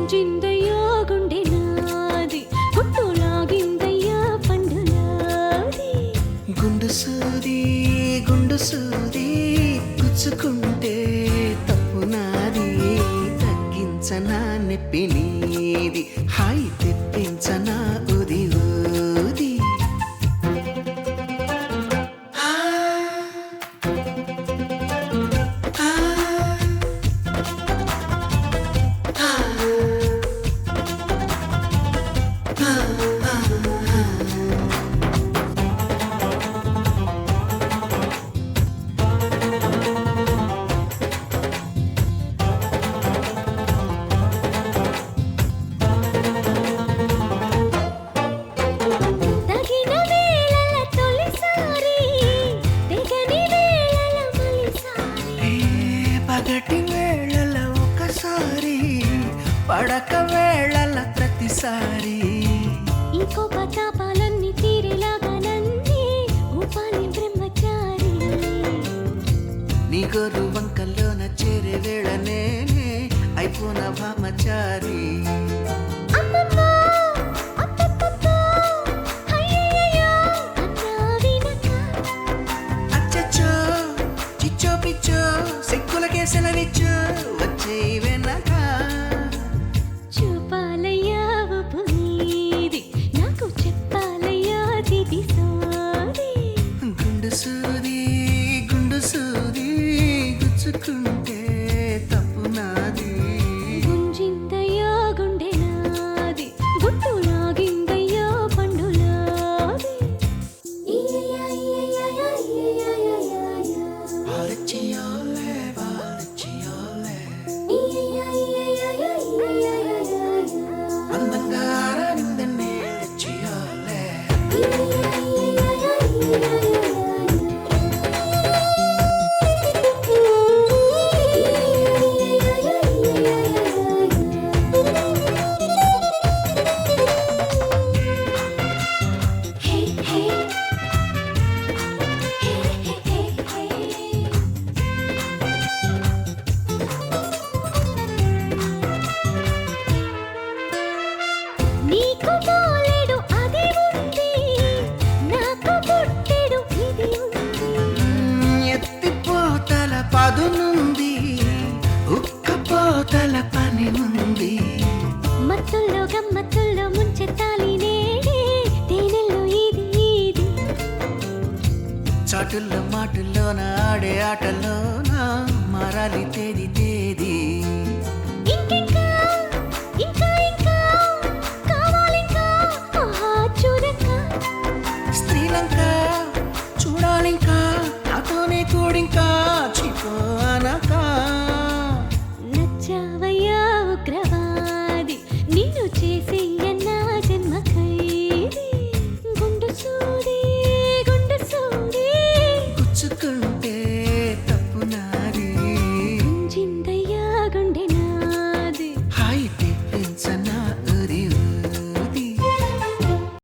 గుంజిందయ్యా గుండె నాది గుట్టు లాగిందయ్యా పండులాది గుండు సూది గుచ్చుకుంటే తప్పు నాది తగ్గించనా నొప్పి నీది హాయి తెప్పించనా ఉది ఊది తగిన వేళల తొలిసారి తెగని వేళల మలిసారి పగటి వేళల ఒకసారి పడక వేళల ప్రతిసారి ఇంకో పతాపాలన్నీ తీరేలాగా నన్నే ఊపాలి బ్రహ్మచారి నీ గోరు వంకల్లోన చేరే వేళ నేనే అయిపోన భామచారి అమ్మమ్మ అప్పప్ప అయ్యయ్యో అన్నా వినక అచ్చచ్చో చిచ్చో పిచ్చో సిక్కులకే సెలవిచ్చో వచ్చే వెనక చూపాలయ్యా ఉప్పు నీది నాకు చెప్పాలయ్యా దిది సోది గుండు సూది గుచ్చుకుంటే తప్పు నాది గుంజిందయ్యా గుండె నాది గుట్టు లాగిందయ్యా పండులాది బాలచియోలే బాలచియోలే అందంగా ఆరాడిందనే చియోలే నీకు బోలెడు అది ఉంది నాకు పుట్టెడు ఇది ఉంది ఎత్తిపోతల పదునుంది ఉక్కపోతల పని ఉంది మత్తుల్లో గమ్మత్తుల్లో ముంచెత్తాలి నేడే తేనెల్లో ఇది ఇది చాటుల్లో మాటుల్లోన ఆడే ఆటల్లోన మారాలి తేది తేది ఇంకింకా ఇంకా ఇంకా కావాలింకా ఆహా చూడకా స్త్రీలంక చూడాలింకా నాతోనే కూడింకా చిపో అనక నచ్చావయ్యా ఉగ్రవాది నిన్ను చేసేయన్న జన్మ ఖైదీ గుండు సూది గుచ్చుకుంటే తప్పు నాది గుంజిందయ్యా గుండె నాది హాయి తెప్పించన